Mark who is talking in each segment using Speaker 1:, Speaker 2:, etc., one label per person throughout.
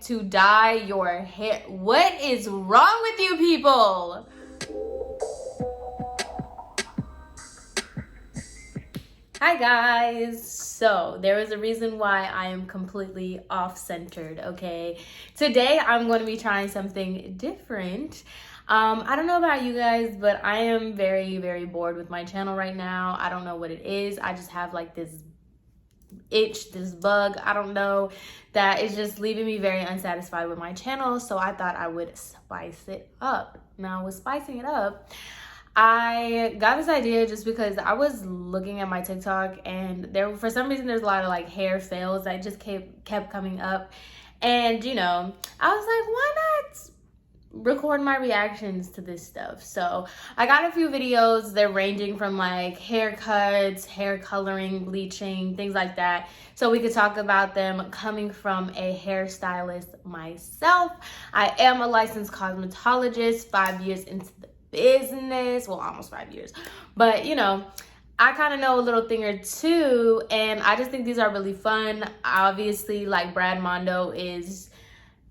Speaker 1: to dye your hair. What is wrong with you people? Hi guys. So there is a reason why I am completely off-centered, okay? Today I'm going to be trying something different. I don't know about you guys, but I am very bored with my channel right now. I don't know what it is. I just have like this itch, this bug, I don't know, that is just leaving me very unsatisfied with my channel. So I thought I would spice it up. Now with spicing it up, I got this idea just because I was looking at my TikTok and there, for some reason, there's a lot of like hair fails that just kept coming up. And you know, I was like, why not record my reactions to this stuff? So I got a few videos. They're ranging from like haircuts, hair coloring, bleaching, things like that, so we could talk about them coming from a hairstylist myself. I am a licensed cosmetologist, 5 years into the business, well, almost 5 years, but you know, I kind of know a little thing or two, and I just think these are really fun. Obviously, like Brad Mondo is,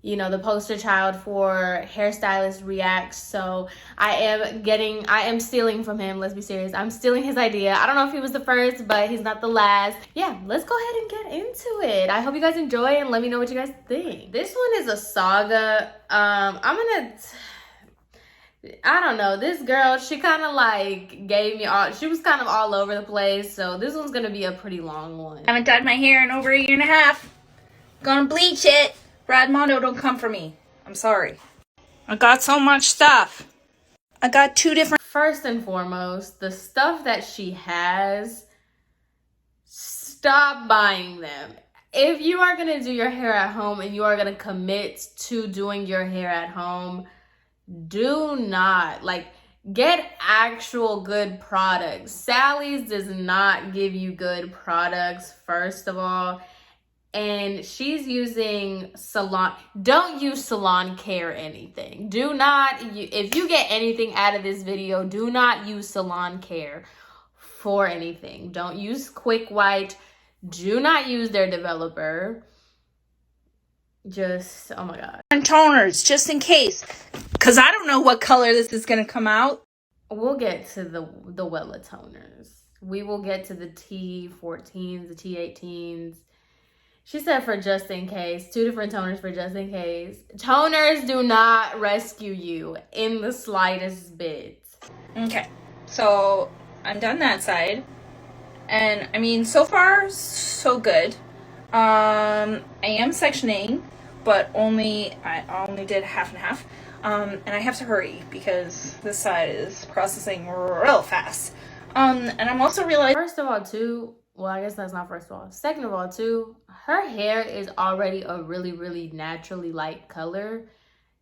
Speaker 1: you know, the poster child for Hairstylist Reacts. So I am stealing from him. Let's be serious. I'm stealing his idea. I don't know if he was the first, but he's not the last. Yeah, let's go ahead and get into it. I hope you guys enjoy and let me know what you guys think. This one is a saga. I don't know, this girl, she kind of like gave me all, she was kind of all over the place. So this one's going to be a pretty long one.
Speaker 2: I haven't dyed my hair in over 1.5 years. Gonna bleach it. Brad Mondo, don't come for me. I'm sorry. I got so much stuff. I got 2 different...
Speaker 1: First and foremost, the stuff that she has, stop buying them. If you are going to do your hair at home and you are going to commit to doing your hair at home, do not, like, get actual good products. Sally's does not give you good products, first of all. And she's using salon. Don't use salon care anything. Do not, if you get anything out of this video, do not use salon care for anything. Don't use Quick White. Do not use their developer. Just, oh my god.
Speaker 2: And toners, just in case. Because I don't know what color this is going to come out.
Speaker 1: We'll get to the Wella toners. We will get to the T14s, the T18s. She said for just in case. 2 different toners for just in case. Toners do not rescue you in the slightest bit.
Speaker 2: Okay, so I'm done that side. And I mean, so far, so good. I am sectioning, but I only did half and half. And I have to hurry because this side is processing real fast. And I'm also realizing,
Speaker 1: first of all, too, well, I guess that's not first of all. Second of all, too, her hair is already a really naturally light color.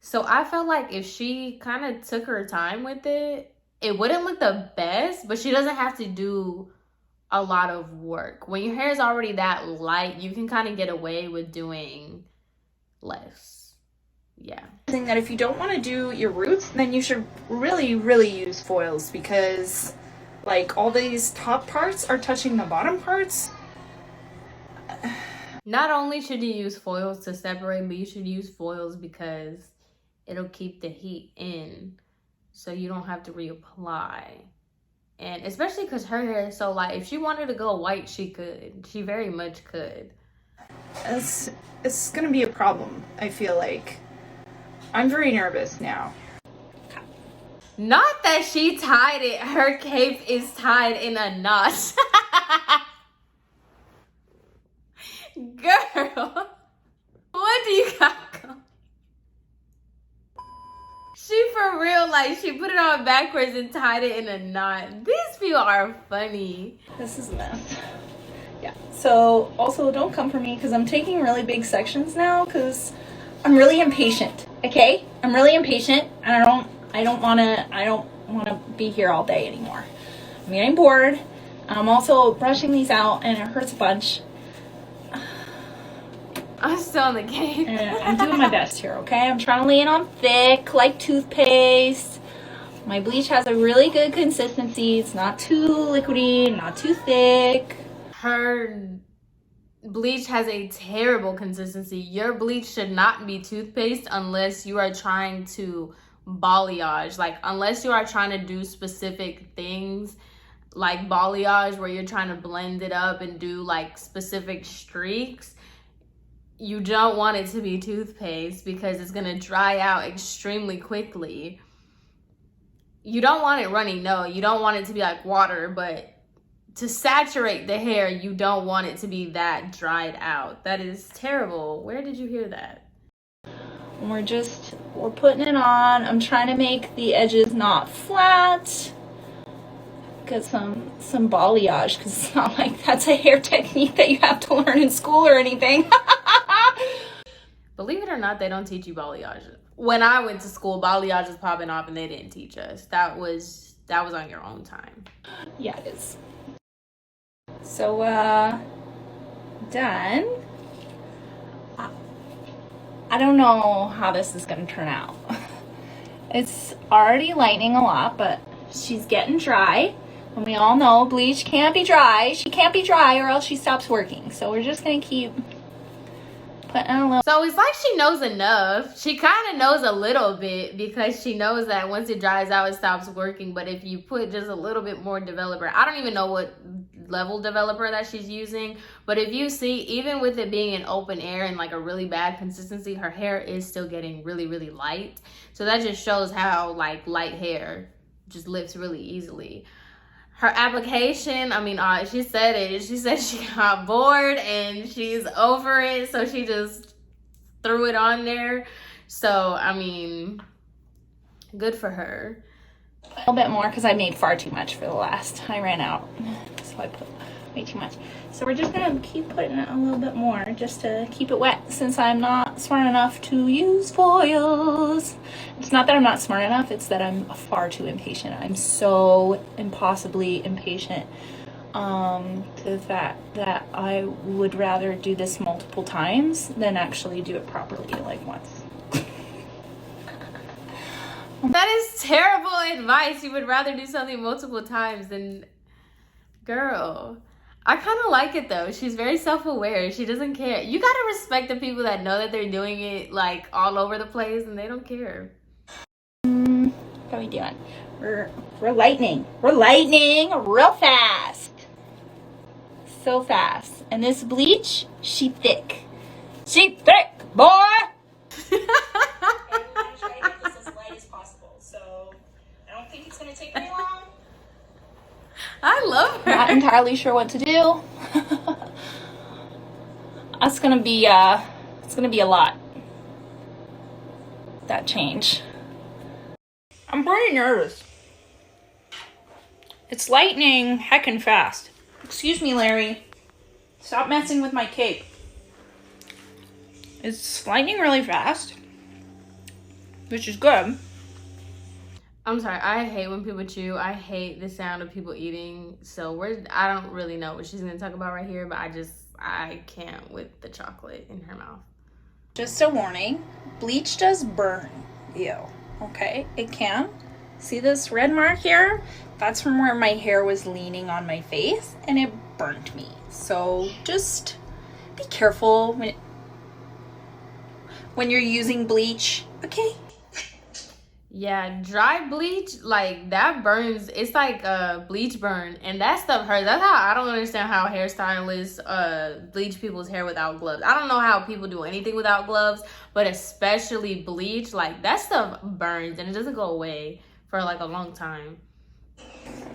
Speaker 1: So I felt like if she kind of took her time with it, it wouldn't look the best, but she doesn't have to do a lot of work. When your hair is already that light, you can kind of get away with doing less. Yeah.
Speaker 2: I think that if you don't want to do your roots, then you should really use foils, because like all these top parts are touching the bottom parts.
Speaker 1: Not only should you use foils to separate, but you should use foils because it'll keep the heat in so you don't have to reapply. And especially because her hair is so light, if she wanted to go white, she could. She very much could.
Speaker 2: It's gonna be a problem, I feel like. I'm very nervous now.
Speaker 1: Not that she tied it. Her cape is tied in a knot. Girl, what do you got going? She for real, like, she put it on backwards and tied it in a knot. These people are funny.
Speaker 2: This is a mess. Yeah. So, also, don't come for me because I'm taking really big sections now because I'm really impatient. Okay? I'm really impatient, and I don't want to be here all day anymore. I'm getting bored. I'm also brushing these out, and it hurts a bunch.
Speaker 1: I'm still on the game.
Speaker 2: I'm doing my best here, okay? I'm trying to lay it on thick, like toothpaste. My bleach has a really good consistency. It's not too liquidy, not too thick.
Speaker 1: Her bleach has a terrible consistency. Your bleach should not be toothpaste unless you are trying to balayage. Like, unless you are trying to do specific things like balayage, where you're trying to blend it up and do like specific streaks, you don't want it to be toothpaste because it's gonna dry out extremely quickly. You don't want it runny, no. You don't want it to be like water, but to saturate the hair, you don't want it to be that dried out. That is terrible. Where did you hear that?
Speaker 2: We're putting it on. I'm trying to make the edges not flat. Get some balayage, because it's not like that's a hair technique that you have to learn in school or anything.
Speaker 1: Believe it or not, they don't teach you balayage. When I went to school, balayage was popping off and they didn't teach us. That was on your own time.
Speaker 2: Yeah, it is. So, done. I don't know how this is going to turn out. It's already lightening a lot, but she's getting dry. And we all know bleach can't be dry. She can't be dry or else she stops working. So we're just going to keep putting a little.
Speaker 1: So it's like she knows enough. She kind of knows a little bit because she knows that once it dries out, it stops working. But if you put just a little bit more developer, I don't even know what level developer that she's using. But if you see, even with it being in open air and like a really bad consistency, her hair is still getting really, really light. So that just shows how like light hair just lifts really easily. Her application, I mean, she said it. She said she got bored and she's over it. So she just threw it on there. So, I mean, good for her.
Speaker 2: A little bit more because I made far too much for the last. I ran out. So I put way too much. So we're just going to keep putting it a little bit more just to keep it wet since I'm not smart enough to use foils. It's not that I'm not smart enough, it's that I'm far too impatient. I'm so impossibly impatient to the fact that I would rather do this multiple times than actually do it properly like once.
Speaker 1: That is terrible advice. You would rather do something multiple times than... Girl, I kind of like it though. She's very self-aware. She doesn't care. You gotta respect the people that know that they're doing it like all over the place and they don't care.
Speaker 2: What are we doing? We're lightening. We're lightening real fast. So fast. And this bleach, she thick. She thick, boy! And I'm trying to get this as light as possible. So I don't think it's gonna take very long.
Speaker 1: I love her.
Speaker 2: Not entirely sure what to do. It's gonna be a lot. That change. I'm pretty nervous. It's lightning heckin' fast. Excuse me, Larry. Stop messing with my cape. It's lightning really fast, which is good.
Speaker 1: I'm sorry, I hate when people chew. I hate the sound of people eating. So I don't really know what she's gonna talk about right here, but I can't with the chocolate in her mouth.
Speaker 2: Just a warning, bleach does burn you, okay? It can. See this red mark here? That's from where my hair was leaning on my face and it burnt me. So just be careful when you're using bleach, okay?
Speaker 1: Yeah, dry bleach, like that burns. It's like a bleach burn, and that stuff hurts. That's how I don't understand how hairstylists bleach people's hair without gloves. I don't know how people do anything without gloves, but especially bleach, like that stuff burns and it doesn't go away for like a long time.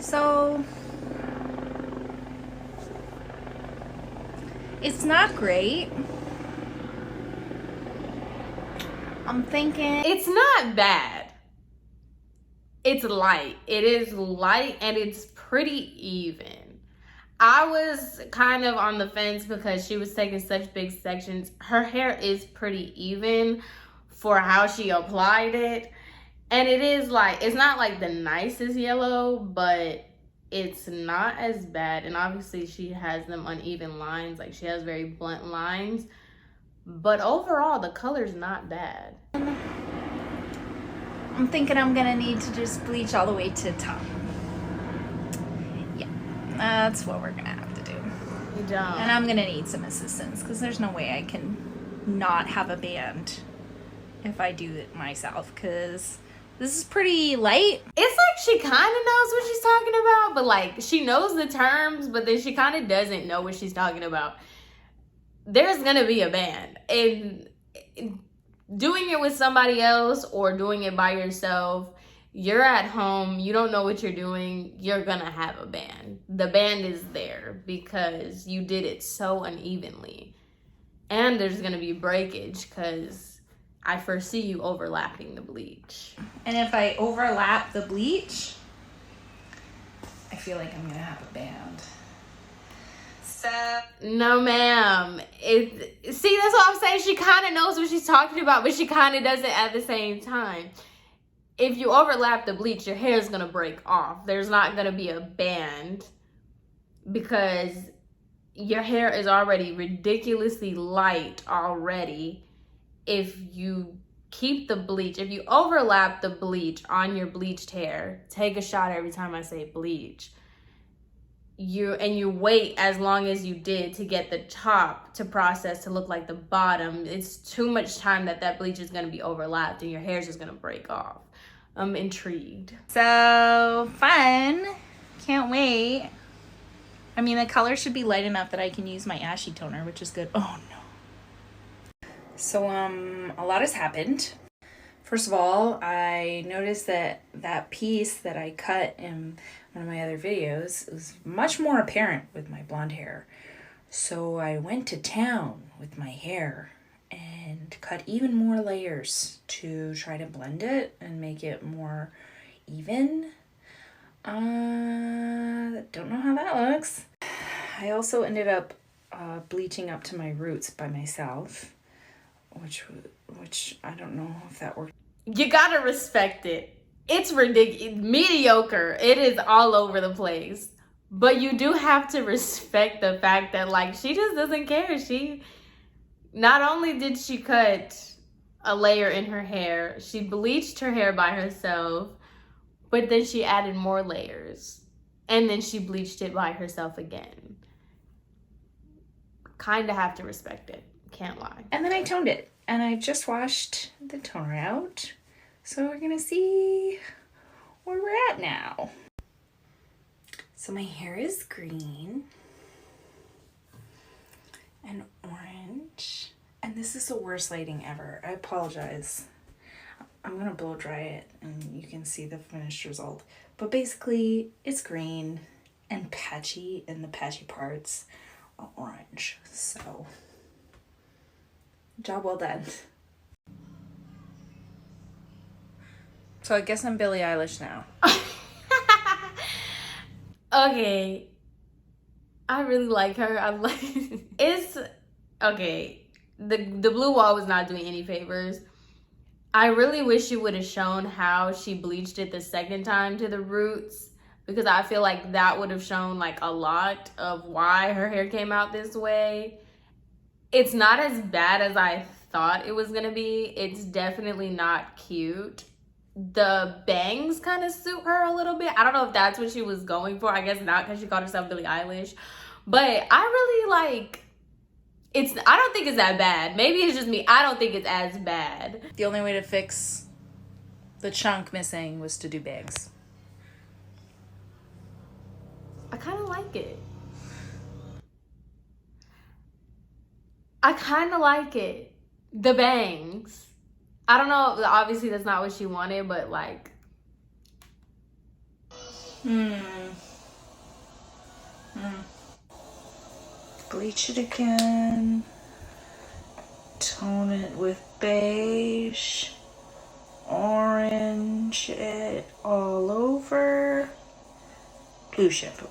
Speaker 2: So it's not great. I'm thinking
Speaker 1: it's not bad. It's light. It is light and it's pretty even. I was kind of on the fence because she was taking such big sections. Her hair is pretty even for how she applied it. And it is like, it's not like the nicest yellow, but it's not as bad. And obviously she has them uneven lines. Like she has very blunt lines. But overall, the color's not bad.
Speaker 2: I'm thinking I'm gonna need to just bleach all the way to the top. Yeah, that's what we're gonna have to do.
Speaker 1: Don't.
Speaker 2: And I'm gonna need some assistance because there's no way I can not have a band if I do it myself, because this is pretty light.
Speaker 1: It's like she kind of knows what she's talking about, but like she knows the terms, but then she kind of doesn't know what she's talking about. There's gonna be a band, and doing it with somebody else or doing it by yourself, you're at home, you don't know what you're doing, you're gonna have a band. The band is there because you did it so unevenly. And there's gonna be breakage because I foresee you overlapping the bleach.
Speaker 2: And if I overlap the bleach, I feel like I'm gonna have a band. So
Speaker 1: No, ma'am. See, that's what I'm saying. She kind of knows what she's talking about, but she kind of doesn't at the same time. If you overlap the bleach, your hair is going to break off. There's not going to be a band because your hair is already ridiculously light already. If you keep the bleach, if you overlap the bleach on your bleached hair, take a shot every time I say bleach. You wait as long as you did to get the top to process to look like the bottom. It's too much time that bleach is going to be overlapped and your hair is just going to break off. I'm intrigued.
Speaker 2: So fun. Can't wait. I mean, the color should be light enough that I can use my ashy toner, which is good. Oh no. So a lot has happened. First of all, I noticed that piece that I cut in one of my other videos was much more apparent with my blonde hair. So I went to town with my hair and cut even more layers to try to blend it and make it more even. Don't know how that looks. I also ended up bleaching up to my roots by myself, which I don't know if that worked.
Speaker 1: You gotta respect it. It's ridiculous, mediocre. It is all over the place. But you do have to respect the fact that like she just doesn't care. She not only did she cut a layer in her hair, she bleached her hair by herself, but then she added more layers. And then she bleached it by herself again. Kind of have to respect it. Can't lie.
Speaker 2: And then I toned it. And I just washed the toner out. So we're going to see where we're at now. So my hair is green and orange. And this is the worst lighting ever. I apologize. I'm going to blow dry it and you can see the finished result. But basically, it's green and patchy, and the patchy parts are orange. So, job well done. So I guess I'm Billie Eilish now.
Speaker 1: Okay. I really like her. It's okay. The blue wall was not doing any favors. I really wish you would have shown how she bleached it the second time to the roots, because I feel like that would have shown like a lot of why her hair came out this way. It's not as bad as I thought it was gonna be. It's definitely not cute. The bangs kind of suit her a little bit. I don't know if that's what she was going for. I guess not, because she called herself Billie Eilish. But I really like, I don't think it's that bad. Maybe it's just me. I don't think it's as bad.
Speaker 2: The only way to fix the chunk missing was to do bangs.
Speaker 1: I kind of like it. I kind of like it. The bangs. I don't know. Obviously, that's not what she wanted, but like.
Speaker 2: Bleach it again. Tone it with beige. Orange it all over. Blue shampoo.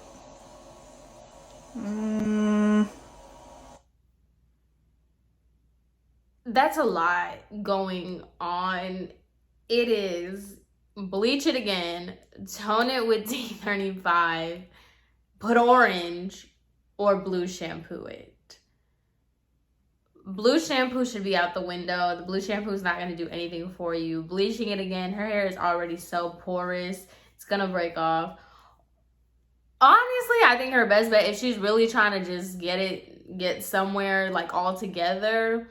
Speaker 1: That's a lot going on. It is bleach it again, tone it with D35, put orange, or blue shampoo it. Blue shampoo should be out the window. The blue shampoo is not going to do anything for you. Bleaching it again, her hair is already so porous. It's going to break off. Honestly, I think her best bet, if she's really trying to just get somewhere like all together,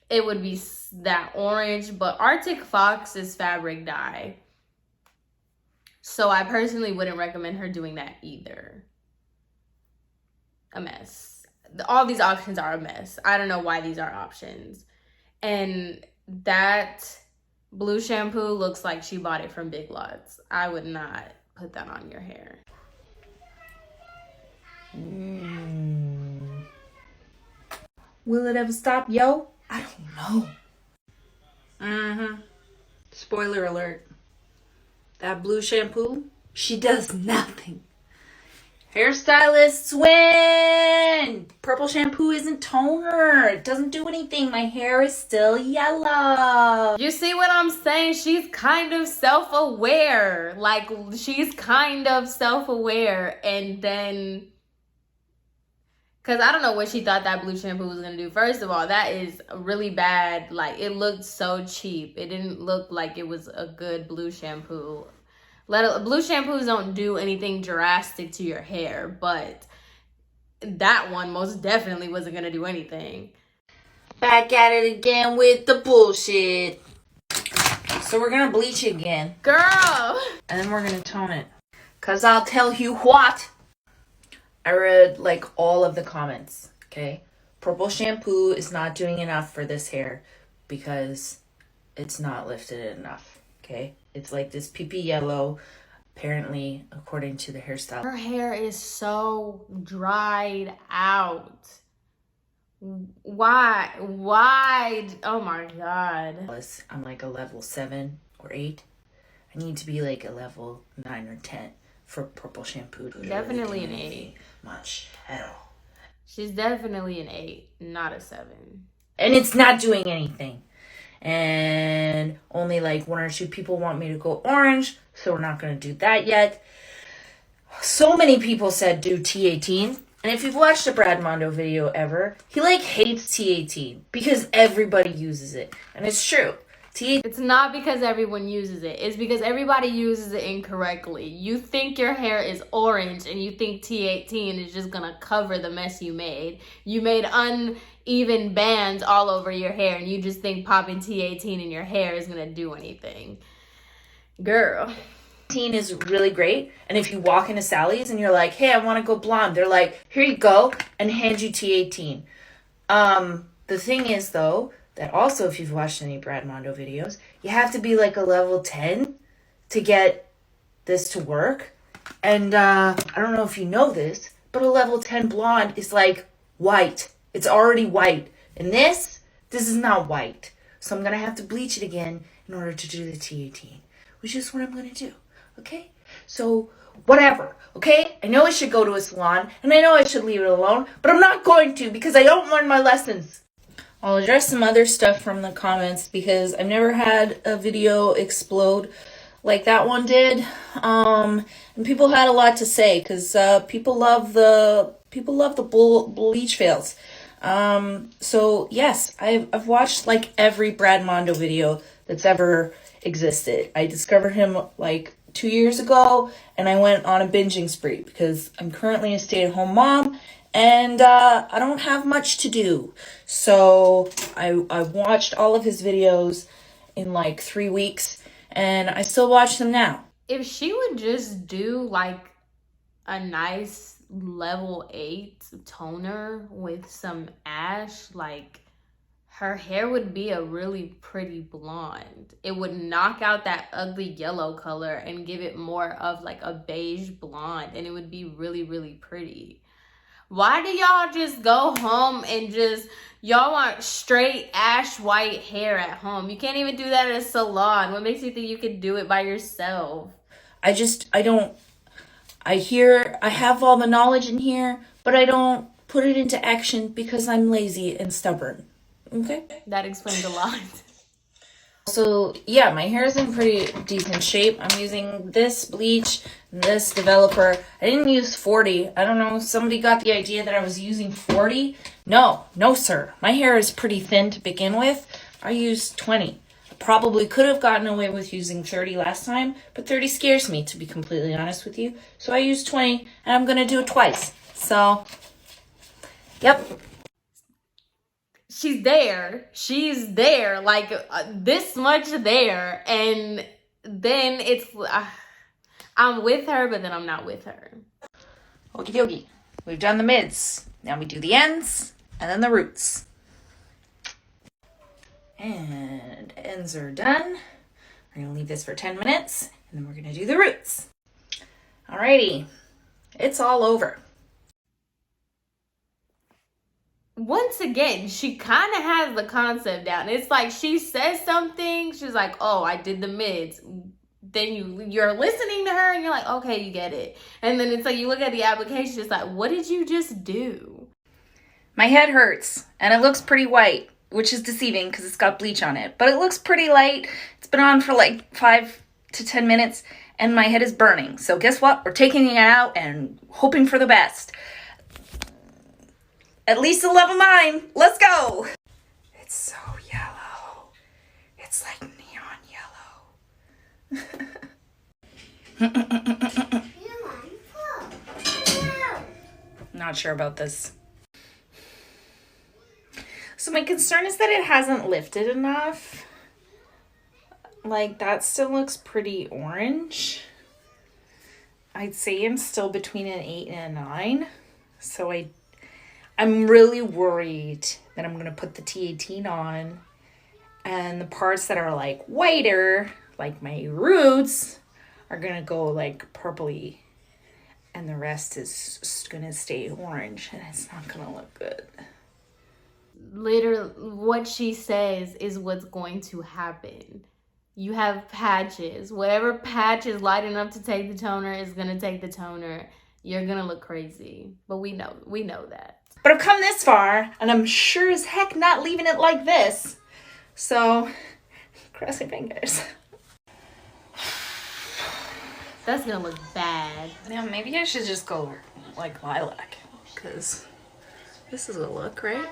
Speaker 1: it would be that orange. But Arctic Fox is fabric dye, so I personally wouldn't recommend her doing that either. A mess. All these options are a mess. I don't know why these are options. And that blue shampoo looks like she bought it from Big Lots. I would not put that on your hair.
Speaker 2: Will it ever stop, yo? I don't know. Spoiler alert. That blue shampoo, she does nothing. Hairstylists win! Purple shampoo isn't toner. It doesn't do anything. My hair is still yellow.
Speaker 1: You see what I'm saying? She's kind of self-aware. Like, she's kind of self-aware. And then, because I don't know what she thought that blue shampoo was going to do. First of all, that is really bad. Like, it looked so cheap. It didn't look like it was a good blue shampoo. Blue shampoos don't do anything drastic to your hair, but that one most definitely wasn't going to do anything.
Speaker 2: Back at it again with the bullshit. So we're going to bleach it again.
Speaker 1: Girl!
Speaker 2: And then we're going to tone it. Because I'll tell you what. I read like all of the comments, okay? Purple shampoo is not doing enough for this hair because it's not lifted enough, okay? It's like this pee-pee yellow, apparently, according to the hairstyle.
Speaker 1: Her hair is so dried out. Why? Oh my God.
Speaker 2: I'm like a level 7 or 8. I need to be like a level 9 or 10 for purple shampoo.
Speaker 1: Definitely an 8.
Speaker 2: Much at all.
Speaker 1: She's definitely an 8, not a 7.
Speaker 2: And it's not doing anything. And only like 1 or 2 people want me to go orange, so we're not going to do that yet. So many people said do T18. And if you've watched a Brad Mondo video ever, he like hates T18 because everybody uses it. And it's true.
Speaker 1: It's not because everyone uses it. It's because everybody uses it incorrectly. You think your hair is orange and you think T18 is just gonna cover the mess you made. You made uneven bands all over your hair and you just think popping T18 in your hair is gonna do anything. Girl.
Speaker 2: T18 is really great. And if you walk into Sally's and you're like, hey, I want to go blonde, they're like, here you go, and hand you T18. The thing is, though, that also, if you've watched any Brad Mondo videos, you have to be like a level 10 to get this to work. And I don't know if you know this, but a level 10 blonde is like white. It's already white. And this is not white. So I'm going to have to bleach it again in order to do the T18, which is what I'm going to do. Okay? So whatever. Okay? I know I should go to a salon, and I know I should leave it alone, but I'm not going to because I don't learn my lessons. I'll address some other stuff from the comments because I've never had a video explode like that one did. And people had a lot to say because people love the bleach fails. So yes, I've watched like every Brad Mondo video that's ever existed. I discovered him like 2 years ago, and I went on a binging spree because I'm currently a stay-at-home mom. And I don't have much to do. So I watched all of his videos in like 3 weeks. And I still watch them now.
Speaker 1: If she would just do like a nice level 8 toner with some ash, like her hair would be a really pretty blonde. It would knock out that ugly yellow color and give it more of like a beige blonde. And it would be really, really pretty. Why do y'all just go home and y'all want straight ash white hair at home? You can't even do that at a salon. What makes you think you can do it by yourself? I
Speaker 2: have all the knowledge in here, but I don't put it into action because I'm lazy and stubborn. Okay?
Speaker 1: That explains a lot.
Speaker 2: So, yeah, my hair is in pretty decent shape. I'm using this bleach, this developer. I didn't use 40. I don't know, somebody got the idea that I was using 40. No, sir. My hair is pretty thin to begin with. I used 20. Probably could have gotten away with using 30 last time, but 30 scares me, to be completely honest with you. So I used 20, and I'm going to do it twice. So, yep.
Speaker 1: She's there, like this much there, and then it's I'm with her, but then I'm not with her.
Speaker 2: Okie dokie. We've done the mids. Now we do the ends, and then the roots. And ends are done. We're going to leave this for 10 minutes, and then we're going to do the roots. Alrighty. It's all over.
Speaker 1: Once again, she kind of has the concept down. It's like she says something, she's like, oh, I did the mids. Then you're listening to her, and you're like, okay, you get it. And then it's like you look at the application, it's like, what did you just do?
Speaker 2: My head hurts, and it looks pretty white, which is deceiving because it's got bleach on it. But it looks pretty light. It's been on for like 5 to 10 minutes, and my head is burning. So guess what? We're taking it out and hoping for the best. At least a level 9. Let's go. It's so yellow. It's like neon yellow. Not sure about this. So my concern is that it hasn't lifted enough. Like, that still looks pretty orange. I'd say I'm still between an 8 and a 9. So I'm really worried that I'm going to put the T18 on, and the parts that are like whiter, like my roots, are going to go like purpley, and the rest is going to stay orange, and it's not going to look good.
Speaker 1: Literally, what she says is what's going to happen. You have patches. Whatever patch is light enough to take the toner is going to take the toner. You're going to look crazy. But we know that.
Speaker 2: But I've come this far, and I'm sure as heck not leaving it like this. So, cross your fingers.
Speaker 1: That's going to look bad.
Speaker 2: Yeah, maybe I should just go like lilac, because this is a look, right?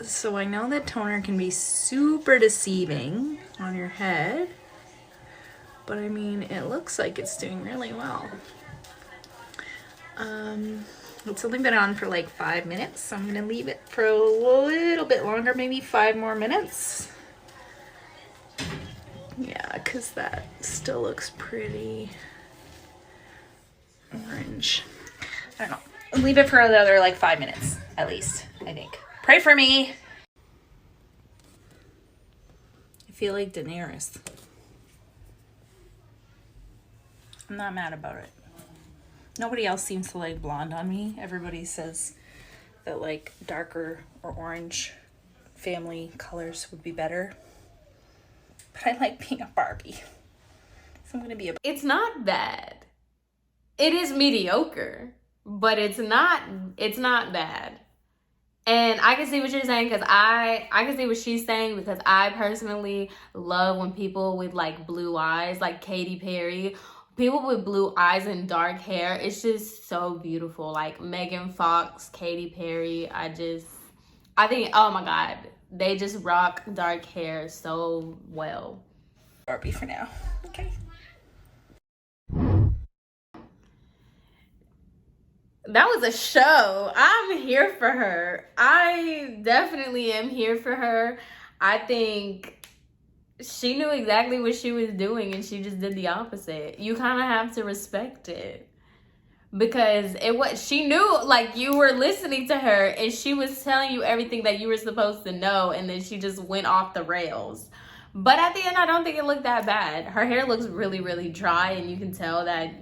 Speaker 2: So I know that toner can be super deceiving on your head, but I mean, it looks like it's doing really well. It's only been on for like 5 minutes, so I'm gonna leave it for a little bit longer, maybe 5 more minutes. Yeah, because that still looks pretty orange. I don't know. I'll leave it for another like 5 minutes, at least, I think. Pray for me. I feel like Daenerys. I'm not mad about it. Nobody else seems to like blonde on me. Everybody says that like darker or orange family colors would be better. But I like being a Barbie. So I'm gonna be a...
Speaker 1: It's not bad. It is mediocre, but it's not bad. And I can see what you're saying, because I can see what she's saying, because I personally love when people with like blue eyes, like Katy Perry, people with blue eyes and dark hair, it's just so beautiful. Like Megan Fox, Katy Perry, I think, oh my God, they just rock dark hair so well.
Speaker 2: Barbie for now. Okay.
Speaker 1: That was a show. I'm here for her. I definitely am here for her. I think she knew exactly what she was doing, and she just did the opposite. You kind of have to respect it, because she knew, like, you were listening to her and she was telling you everything that you were supposed to know, and then she just went off the rails. But at the end, I don't think it looked that bad. Her hair looks really, really dry, and you can tell that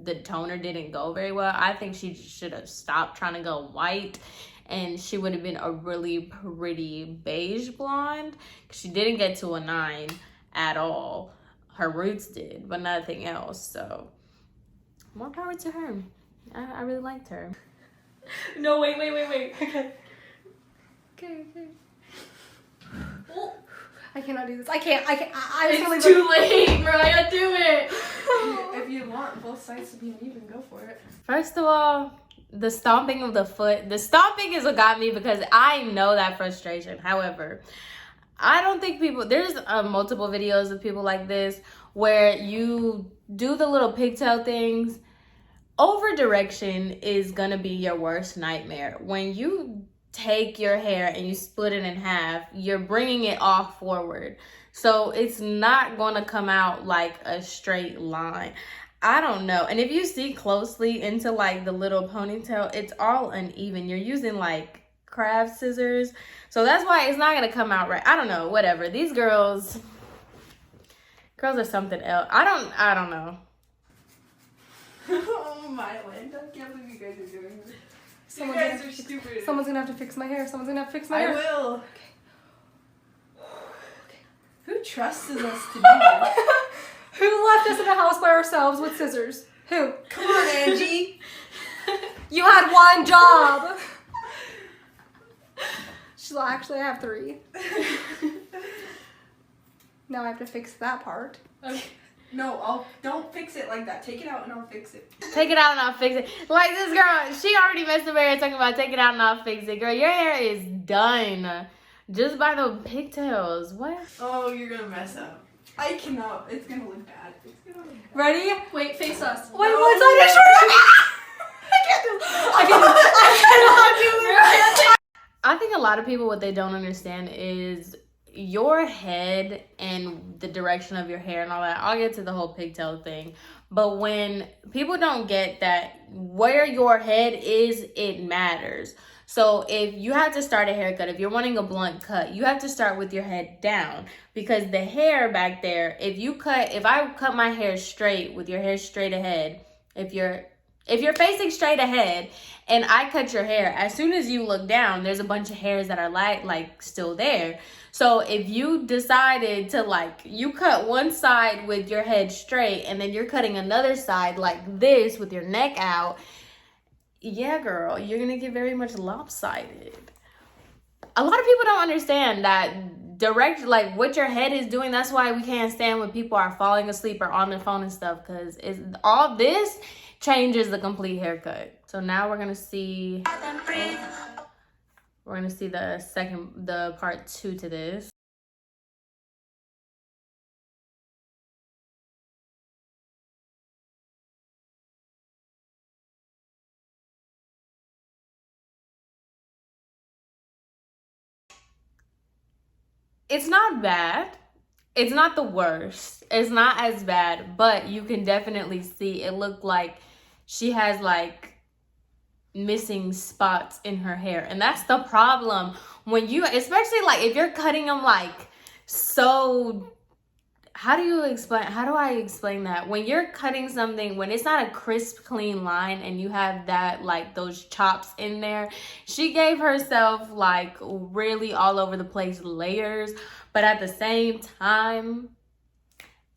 Speaker 1: the toner didn't go very well. I think she should have stopped trying to go white, and she would have been a really pretty beige blonde. She didn't get to a 9 at all. Her roots did, but nothing else. So more power to her. I really liked her.
Speaker 2: No, wait. Okay.
Speaker 3: Oh, I cannot do this. I can't.
Speaker 1: It's too late, Mariah. Do it.
Speaker 3: If you want both sides to be even, go for it.
Speaker 1: First of all, the stomping of the foot. The stomping is what got me, because I know that frustration. However, I don't think people, there's multiple videos of people like this where you do the little pigtail things. Over direction is gonna be your worst nightmare. When you take your hair and you split it in half, you're bringing it off forward. So it's not gonna come out like a straight line. I don't know. And if you see closely into like the little ponytail, it's all uneven. You're using like craft scissors, so that's why it's not gonna come out right. I don't know, whatever. These girls are something else. I don't know.
Speaker 3: Oh my land, I can't believe you guys are doing this. You guys are stupid.
Speaker 4: Someone's gonna have to fix my hair.
Speaker 3: I will. Who trusts us to do this?
Speaker 4: Who left us in the house by ourselves with scissors? Who?
Speaker 3: Come on, Angie.
Speaker 4: You had one job. She'll actually have 3. Now I have to fix that part.
Speaker 3: Okay. No, don't fix it like that. Take it out and I'll fix it.
Speaker 1: Take it out and I'll fix it. Like this girl, she already messed up her hair talking about take it out and I'll fix it. Girl, your hair is done just by the pigtails. What?
Speaker 3: Oh, you're gonna mess up. I cannot. It's gonna look bad.
Speaker 4: Ready?
Speaker 2: Wait, face us.
Speaker 4: Wait, what's on your shirt? I cannot do it.
Speaker 1: I think a lot of people, what they don't understand is your head and the direction of your hair and all that. I'll get to the whole pigtail thing. But when people don't get that where your head is, it matters. So if you have to start a haircut, if you're wanting a blunt cut, you have to start with your head down, because the hair back there, if I cut my hair straight with your hair straight ahead, if you're facing straight ahead and I cut your hair, as soon as you look down, there's a bunch of hairs that are like still there. So if you decided to you cut one side with your head straight and then you're cutting another side like this with your neck out, yeah, girl, you're gonna get very much lopsided. A lot of people don't understand that direct, what your head is doing. That's why we can't stand when people are falling asleep or on their phone and stuff, because all this changes the complete haircut. So now we're gonna see the part 2 to this. It's not bad. It's not the worst. It's not as bad, but you can definitely see it looked like she has missing spots in her hair. And that's the problem when you, especially if you're cutting them so, how do I explain that? When you're cutting something, when it's not a crisp, clean line and you have that, those chops in there, she gave herself really all over the place layers, but at the same time,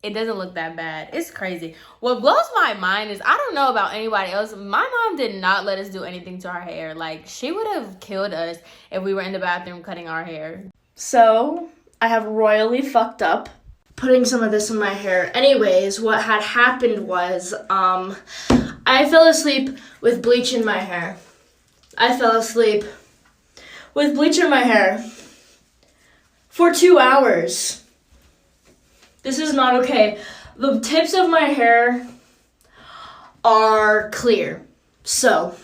Speaker 1: it doesn't look that bad. It's crazy. What blows my mind is, I don't know about anybody else, my mom did not let us do anything to our hair. She would have killed us if we were in the bathroom cutting our hair.
Speaker 5: So, I have royally fucked up putting some of this in my hair. Anyways, what had happened was, I fell asleep with bleach in my hair. For 2 hours. This is not okay. The tips of my hair are clear. So,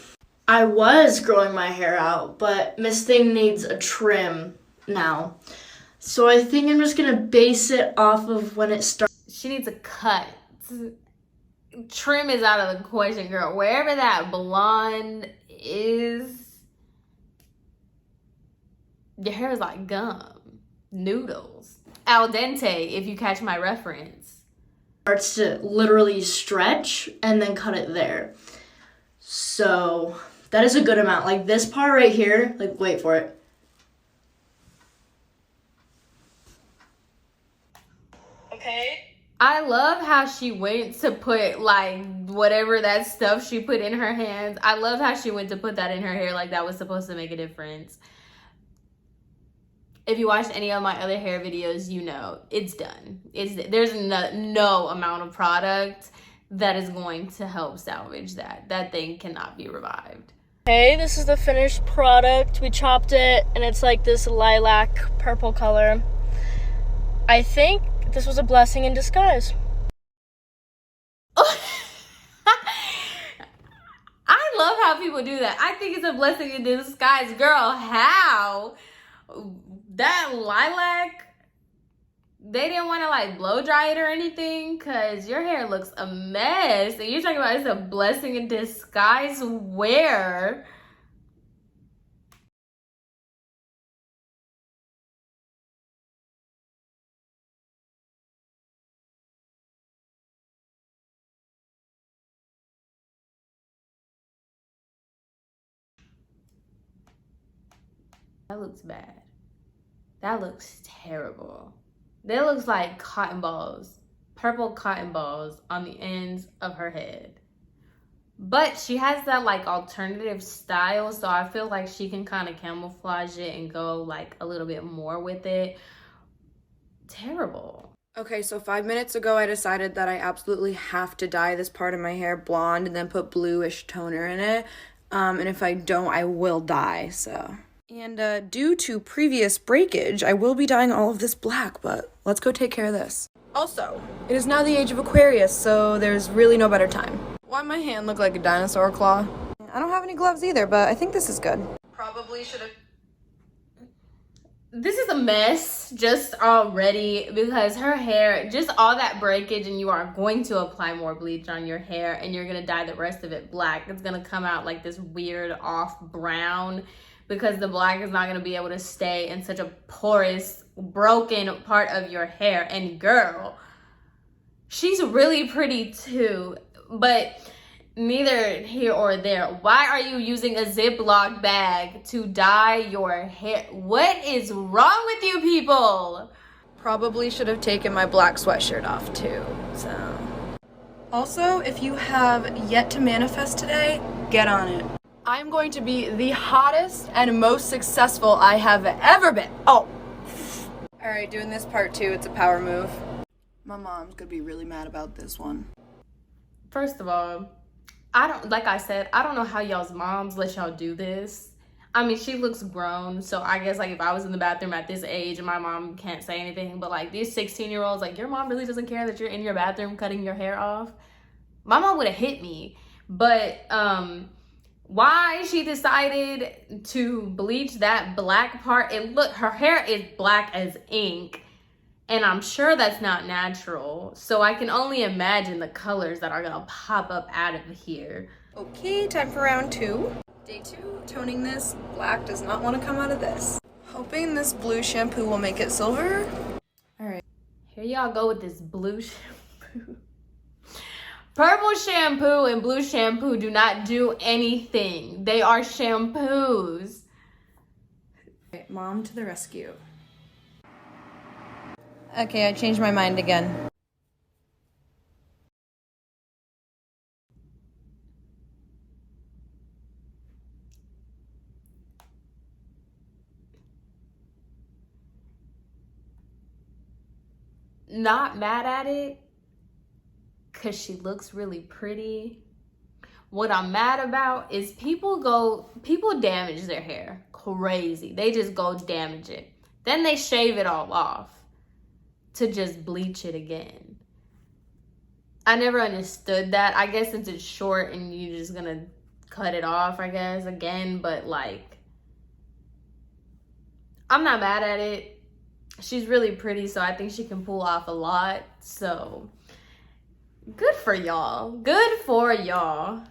Speaker 5: I was growing my hair out, but Miss Thing needs a trim now. So I think I'm just gonna base it off of when it starts.
Speaker 1: She needs a cut. Trim is out of the question, girl. Wherever that blonde is, your hair is like gum. Noodles. Al dente, if you catch my reference.
Speaker 5: Starts to literally stretch and then cut it there. So that is a good amount. This part right here, wait for it. Okay.
Speaker 1: I love how she went to put whatever that stuff she put in her hands. I love how she went to put that in her hair that was supposed to make a difference. If you watched any of my other hair videos, you know it's done. There's no amount of product that is going to help salvage that. That thing cannot be revived.
Speaker 5: Okay, this is the finished product. We chopped it and it's this lilac purple color. I think this was a blessing in disguise.
Speaker 1: I love how people do that. I think it's a blessing in disguise. Girl, how? That lilac, they didn't want to like blow dry it or anything because your hair looks a mess. And you're talking about it's a blessing in disguise. Where? That looks bad. That looks terrible. That looks like cotton balls, purple cotton balls on the ends of her head. But she has that like alternative style, so I feel like she can kind of camouflage it and go like a little bit more with it. Terrible.
Speaker 4: Okay, so 5 minutes ago I decided that I absolutely have to dye this part of my hair blonde and then put bluish toner in it. And if I don't, I will die, so. And due to previous breakage, I will be dyeing all of this black, but let's go take care of this. Also, it is now the age of Aquarius, so there's really no better time. Why my hand look like a dinosaur claw? I don't have any gloves either, but I think this is good. Probably should have.
Speaker 1: This is a mess just already because her hair, just all that breakage, and you are going to apply more bleach on your hair and you're going to dye the rest of it black. It's going to come out like this weird off brown because the black is not going to be able to stay in such a porous, broken part of your hair. And girl, she's really pretty too, but neither here or there. Why are you using a Ziploc bag to dye your hair? What is wrong with you people?
Speaker 4: Probably should have taken my black sweatshirt off too, so. Also, if you have yet to manifest today, get on it. I'm going to be the hottest and most successful I have ever been. Oh. Alright, doing this part too, it's a power move. My mom's gonna be really mad about this one.
Speaker 1: First of all, like I said, I don't know how y'all's moms let y'all do this. I mean, she looks grown, so I guess like if I was in the bathroom at this age and my mom can't say anything, but like these 16-year-olds, like your mom really doesn't care that you're in your bathroom cutting your hair off. My mom would have hit me, but why she decided to bleach that black part, her hair is black as ink. And I'm sure that's not natural. So I can only imagine the colors that are gonna pop up out of here.
Speaker 4: Okay, time for round 2. Day 2, toning this. Black does not want to come out of this. Hoping this blue shampoo will make it silver. Alright.
Speaker 1: Here y'all go with this blue shampoo. Purple shampoo and blue shampoo do not do anything. They are shampoos.
Speaker 4: Alright, mom to the rescue. Okay, I changed my mind again.
Speaker 1: Not mad at it because she looks really pretty. What I'm mad about is people damage their hair crazy. They just go damage it. Then they shave it all off to just bleach it again. I never understood that. I guess since it's short and you're just gonna cut it off, I guess, again, but like, I'm not mad at it. She's really pretty, so I think she can pull off a lot. So, good for y'all. Good for y'all.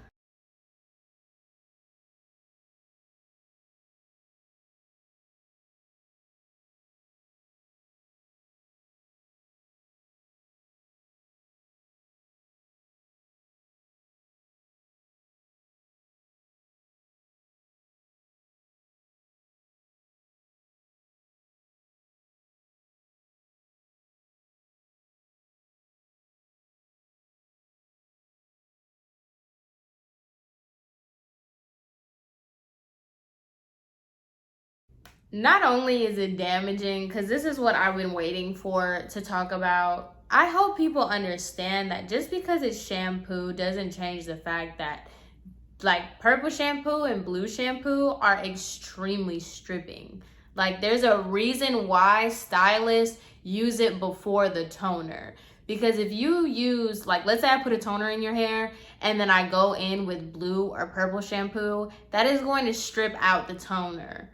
Speaker 1: Not only is it damaging, because this is what I've been waiting for to talk about. I hope people understand that just because it's shampoo doesn't change the fact that like purple shampoo and blue shampoo are extremely stripping. Like there's a reason why stylists use it before the toner. Because if you use, like, let's say I put a toner in your hair and then I go in with blue or purple shampoo, that is going to strip out the toner.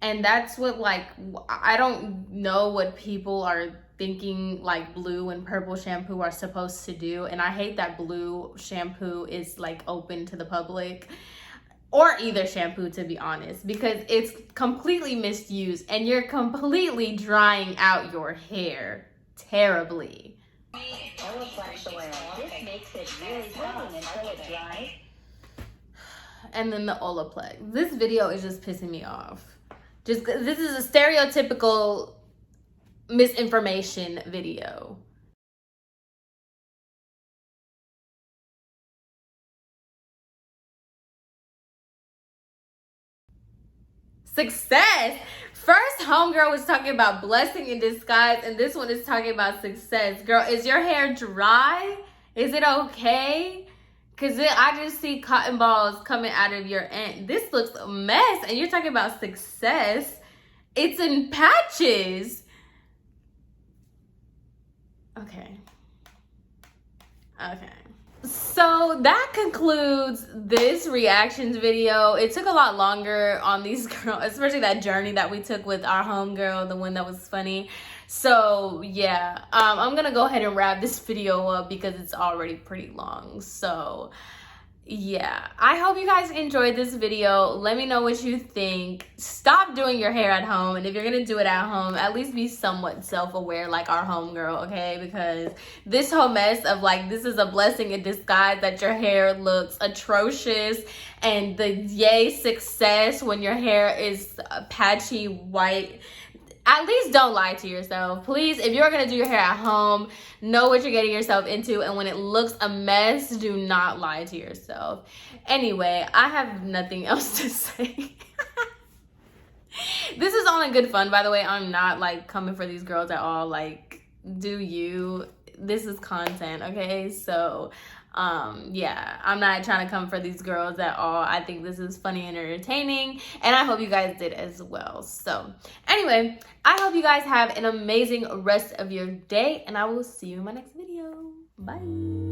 Speaker 1: And that's what, like, I don't know what people are thinking like blue and purple shampoo are supposed to do. And I hate that blue shampoo is like open to the public, or either shampoo, to be honest, because it's completely misused and you're completely drying out your hair terribly.
Speaker 6: This makes it really strong until it dries.
Speaker 1: And then the Olaplex. This video is just pissing me off. This is a stereotypical misinformation video. Success. First, homegirl was talking about blessing in disguise, and this one is talking about success. Girl, is your hair dry? Is it okay? Because I just see cotton balls coming out of your end. This looks a mess, and you're talking about success. It's in patches. Okay. So that concludes this reactions video. It took a lot longer on these girls, especially that journey that we took with our homegirl, the one that was funny. So yeah, I'm gonna go ahead and wrap this video up because it's already pretty long. So yeah, I hope you guys enjoyed this video. Let me know what you think. Stop doing your hair at home, and if you're gonna do it at home, at least be somewhat self-aware like our homegirl, okay? Because this whole mess of like, this is a blessing in disguise that your hair looks atrocious, and the yay success when your hair is patchy white. At least don't lie to yourself. Please, if you're gonna do your hair at home, know what you're getting yourself into, and when it looks a mess, do not lie to yourself. Anyway, I have nothing else to say. This is only good fun, by the way. I'm not like coming for these girls at all. Like, do you? This is content, okay? So yeah, I'm not trying to come for these girls at all. I think this is funny and entertaining, and I hope you guys did as well. So anyway, I hope you guys have an amazing rest of your day, and I will see you in my next video. Bye.